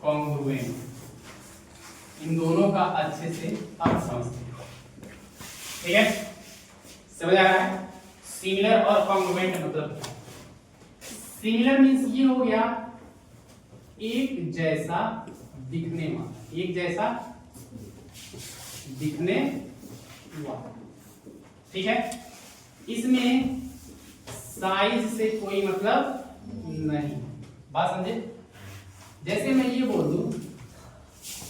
Congruent, इन दोनों का अच्छे से अर्थ समझते हैं। ठीक है, समझ आ रहा है? सिमिलर और कॉन्ग्रुएंट मतलब सिमिलर मीन्स ये हो गया एक जैसा दिखने वाला, एक जैसा दिखने वाला। ठीक है, इसमें साइज से कोई मतलब नहीं, बात समझे? जैसे मैं ये बोल दूं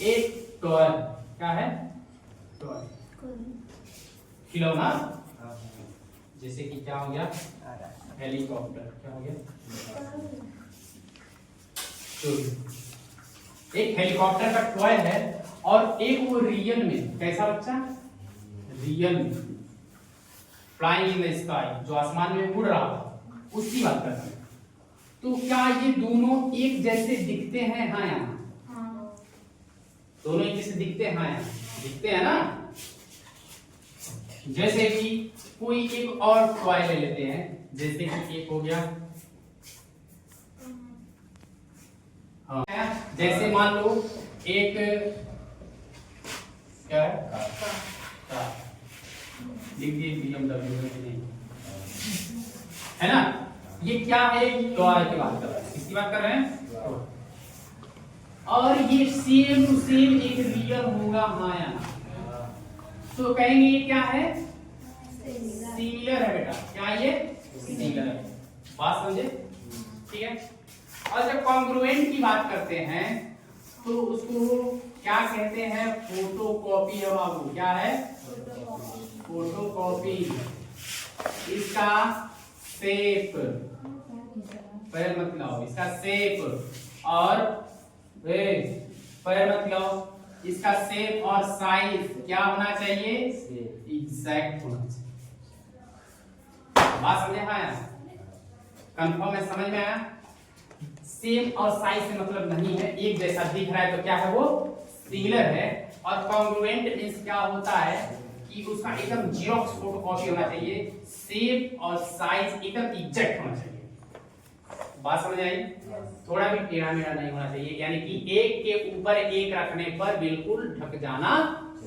एक टॉय, क्या है? टॉय, खिलौना। जैसे कि क्या हो गया? हेलीकॉप्टर। क्या हो गया? तो एक हेलीकॉप्टर का टॉय है और एक वो रियल में, कैसा बच्चा? रियल में फ्लाइंग इन द स्काई, जो आसमान में उड़ रहा था, उसकी बात कर रहे हैं। तो क्या ये दोनों एक जैसे दिखते हैं? हाँ या ना? दोनों एक जैसे दिखते हैं? हाँ या ना? दिखते हैं ना? जैसे कि कोई एक और टॉय ले लेते हैं, जैसे कि एक हो गया, हाँ, जैसे मान लो एक क्या है? कार। लिख दिए BMW नहीं है ना? ये क्या है? टॉय की बात कर रहे हैं। किसकी बात कर रहे हैं? और ये सेम टू सेम एक रियल होगा, हाँ या ना? तो कहेंगे ये क्या है? सिमिलर है बेटा। क्या ये? सिमिलर है। बात समझे? ठीक है। और जब कॉन्ग्रुएंट की बात करते हैं तो उसको क्या कहते हैं? फोटोकॉपी है बाबू। क्या है? फोटोकॉपी। इसका शेप, पैर मत लाओ, इसका शेप और पैर मत लाओ, इसका शेप और साइज क्या होना चाहिए? एग्जैक्ट होना चाहिए। बात समझ में आया? कंफर्म है? समझ में आया? सेम और साइज से मतलब नहीं है, एक जैसा दिख रहा है तो क्या है वो? सिमिलर है। और कॉन्ग्रुएंट मींस क्या होता है कि उसका एकदम जेरॉक्स फोटोकॉपी होना चाहिए, शेप और साइज एकदम एग्जैक्ट होना चाहिए। बात समझ आई? थोड़ा भी टेढ़ा मेढ़ा नहीं होना चाहिए, यानी कि एक के ऊपर एक रखने पर बिल्कुल ढक जाना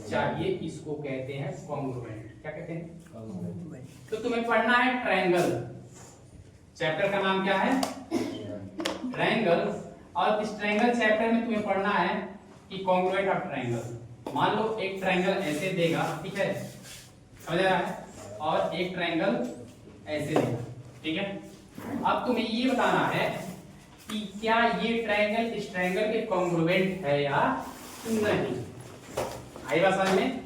चाहिए। इसको कहते हैं कॉन्ग्रुएंट। क्या कहते हैं? तो तुम्हें पढ़ना है ट्रायंगल। चैप्टर का नाम क्या है? ट्रायंगल। और इस ट्रायंगल चैप्टर में तुम्हें पढ़ना है कि कॉन्ग्रुएंट ऑफ ट्रायंगल। मान लो एक ट्रायंगल ऐसे देगा, ठीक है, समझ रहा है, और एक ट्रायंगल ऐसे देगा, ठीक है। अब तुम्हें ये बताना है कि क्या ये ट्रायंगल इस ट्रायंगल के कॉन्ग्रुएंट है या नहीं। आई बात समझ में?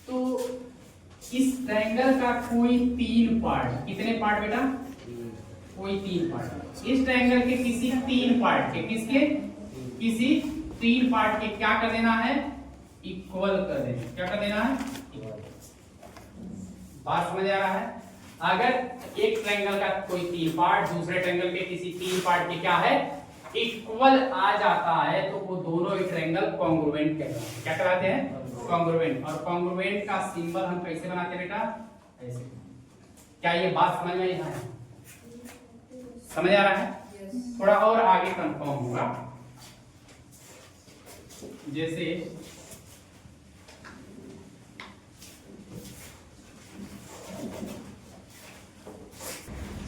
तो इस ट्रायंगल का कोई तीन पार्ट, कितने पार्ट बेटा? कोई तीन पार्ट। इस ट्रायंगल के किसी तीन पार्ट के, किसके? किसी तीन पार्ट के क्या कर देना है? इक्वल कर देना। क्या कर देना है? बात समझ आ रहा है? अगर एक ट्रायंगल का कोई तीन पार्ट दूसरे ट्रायंगल के किसी तीन पार्ट के क्या है? इक्वल आ जाता है, तो वो दोनों ही ट्रायंगल कॉन्ग्रुएंट कहलाते हैं। क्या कहलाते हैं? कॉन्ग्रुएंट। और कॉन्ग्रुएंट का सिंबल हम कैसे बनाते हैं बेटा? ऐसे। क्या ये बात समझ में आई है? समझ आ रहा है? थोड़ा और आगे कंफर्म होगा। जैसे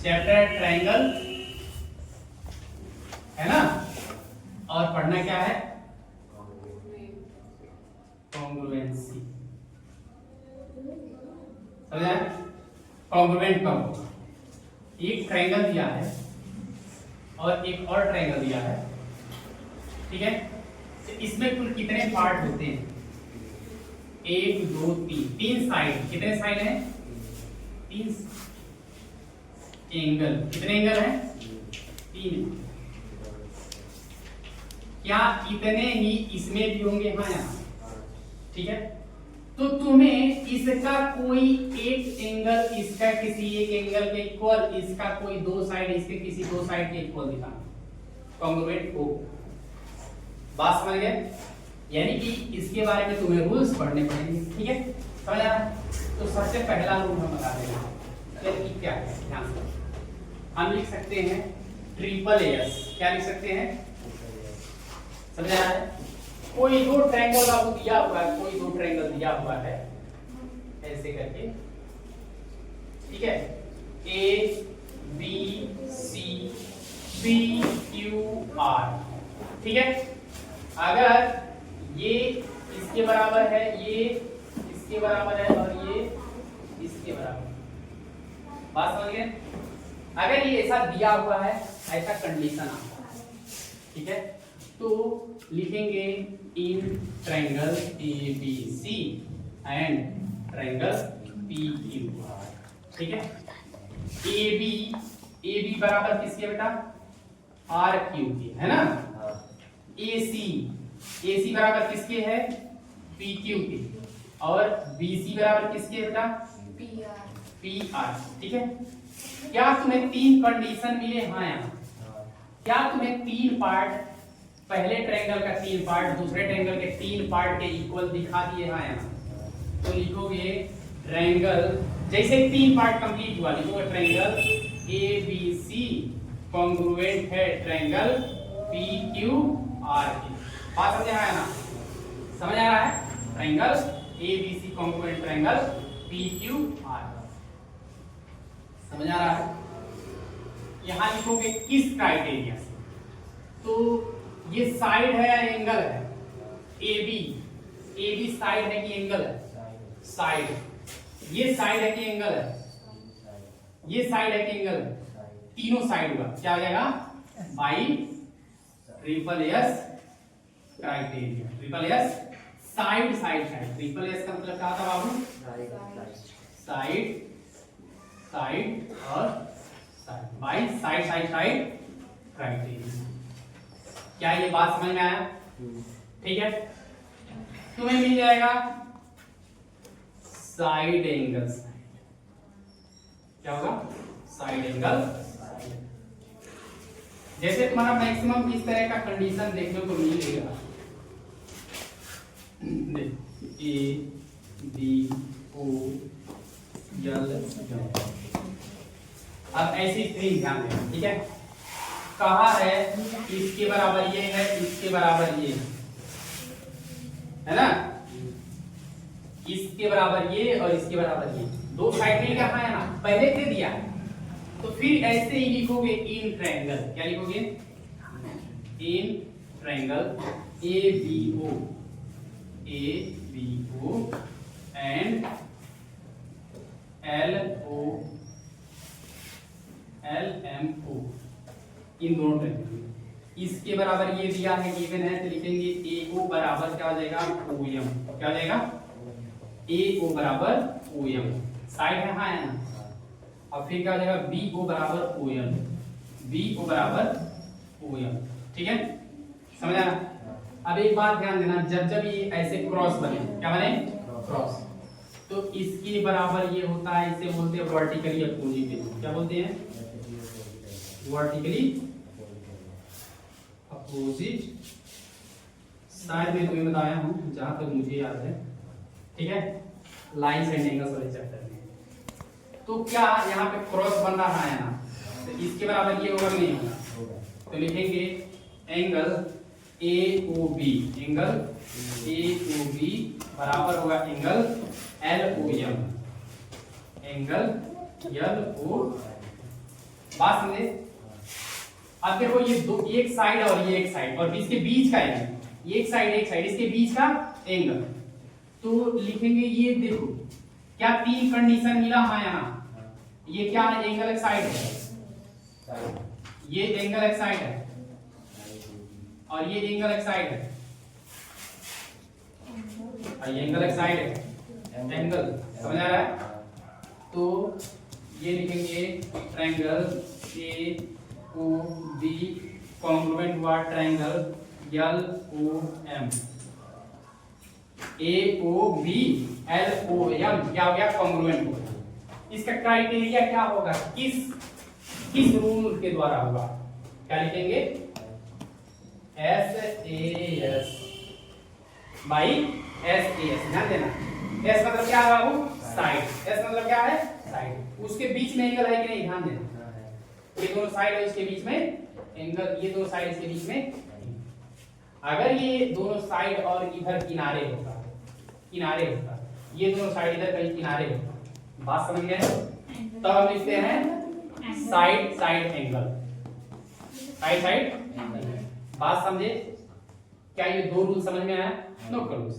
चैप्टर ट्रायंगल है ना, और पढ़ना क्या है? कॉन्ग्रुएंसी। समझा? कॉन्ग्रुएंट कब होगा? एक ट्रायंगल दिया है और एक और ट्रायंगल दिया है, ठीक है, तो इसमें कुल कितने पार्ट होते हैं? एक दो तीन, तीन साइड। कितने साइड हैं? तीन। एंगल, कितने एंगल हैं? तीन। क्या इतने ही इसमें भी होंगे? हाँ यहाँ, ठीक है। तो तुम्हें इसका कोई एक एंगल इसका किसी एक एंगल के इक्वल, इसका कोई दो साइड इसके किसी दो साइड के इक्वल दिखाना, कॉन्ग्रुएंट हो। बात समझ गए? यानी कि इसके बारे में तुम्हें रूल्स पढ़ने पड़ेंगे, ठीक है, समझ आया? तो सबसे पहला रूल हम बता देंगे क्या है, ध्यान से। हम लिख सकते हैं ट्रिपल एस। क्या लिख सकते हैं? समझ आ रहा है? कोई दो ट्रायंगल आपको दिया हुआ है, कोई दो ट्रायंगल दिया हुआ है ऐसे करके, ठीक है, A B C P Q R, ठीक है। अगर ये इसके बराबर है, ये इसके बराबर है और ये इसके बराबर, बात समझ गए? अगर ये ऐसा दिया हुआ है, ऐसा कंडीशन आता है, ठीक है, तो लिखेंगे in triangle A B C and triangle P Q R, ठीक है। ए बी बराबर किसके बेटा? आर क्यू के, है ना। ए सी बराबर किसके है? पी क्यू के, और बी सी बराबर किसके बेटा? पी आर, ठीक है। क्या तुम्हें तीन कंडीशन मिले? हाँ यहाँ क्या तुम्हें तीन पार्ट, पहले ट्रायंगल का तीन पार्ट दूसरे ट्रायंगल के तीन पार्ट के इक्वल दिखा दिए? हाँ यहाँ तो लिखोगे ट्रायंगल, जैसे तीन पार्ट कंप्लीट हुआ लिखोगे triangle A B C congruent है ट्रायंगल पी क्यू आर की। बात समझ आया ना? समझ आ रहा है? Triangle A B C congruent triangle P Q R, समझ आ रहा है? यहां लिखोगे किस क्राइटेरिया से, तो ये साइड है या एंगल है? ए बी साइड है कि एंगल है? साइड। ये साइड है कि एंगल है? ये साइड है कि एंगल है? तीनों साइड हुआ, क्या हो जाएगा? By triple S criteria, triple S side side side. Triple S का मतलब क्या था बाबू? साइड साइड और side, by side side side criteria. क्या ये बात समझ में आया? ठीक है, तुम्हें मिल जाएगा साइड एंगल साइड, क्या होगा? Side angle side. जैसे तुम्हारा मैक्सिमम इस तरह का कंडीशन देखने को मिलेगा, ए बी ओ एल। अब ऐसी स्ट्रिंग ध्यान देना, ठीक है। कहा है इसके बराबर ये है, इसके बराबर ये है ना, इसके बराबर ये और इसके बराबर ये, दो साइड मिल गया है ना, पहले दे दिया। तो फिर ऐसे ही लिखोगे इन ट्रायंगल, क्या लिखोगे? In triangle A B O and L M O, इन दोनों ट्रायंगल। इसके बराबर ये दिया है, गिवन है, तो लिखेंगे ए ओ बराबर क्या हो जाएगा? O M. क्या हो जाएगा? ए ओ बराबर ओ एम, साइड है हाँ है ना। अब फिर क्या हो जाएगा? बी ओ बराबर ओ एम, बी ओ बराबर ओ एम, ठीक है, समझ आया? अब एक बात ध्यान देना, जब जब ये ऐसे क्रॉस बने, क्या बने? क्रॉस, तो इसके बराबर ये होता है, इसे बोलते हैं वर्टिकली अपोजिट। क्या बोलते हैं? Vertically opposite. शायद मैं तुम्हें बताया हूं जहां तक मुझे याद है, ठीक है, लाइंस एंड एंगल्स वाले चैप्टर में। तो क्या यहाँ पे क्रॉस बन रहा है ना, तो इसके बराबर ये होगा नहीं होगा, तो लिखेंगे angle A O B, angle A O B बराबर होगा angle L O M, angle L O. बात समझे? अब देखो ये दो, एक साइड और ये एक साइड, और इसके बीच का एंगल, एक साइड इसके बीच का एंगल, तो लिखेंगे ये देखो क्या तीन कंडीशन मिला है यहाँ। ये क्या है? एंगल एक साइड है, ये एंगल एक साइड है, और ये एंगल एक साइड है, और ये एंगल एक साइड है, एंगल, समझ आ रहा है? तो ये लिखेंगे triangle A O B congruent हुआ triangle L O M, A O B L O M, क्या हो गया? कॉन्ग्रुएंट हो गया। इसका क्राइटेरिया क्या होगा? किस रूल के द्वारा होगा? क्या लिखेंगे? S A S by S A S. ध्यान देना, एस मतलब क्या है बाबू? साइड। एस मतलब क्या है? साइड। उसके बीच में एंगल है कि नहीं? ध्यान देना, ये दोनों साइड है, इसके बीच में एंगल, ये दोनों साइड इसके बीच में, अगर ये दोनों साइड और इधर किनारे होता, ये दोनों साइड इधर कहीं किनारे होता, बात समझ गए? तब हम लिखते हैं side side angle, side side. बात समझे? क्या ये दो रूल समझ में आया? नोट करो।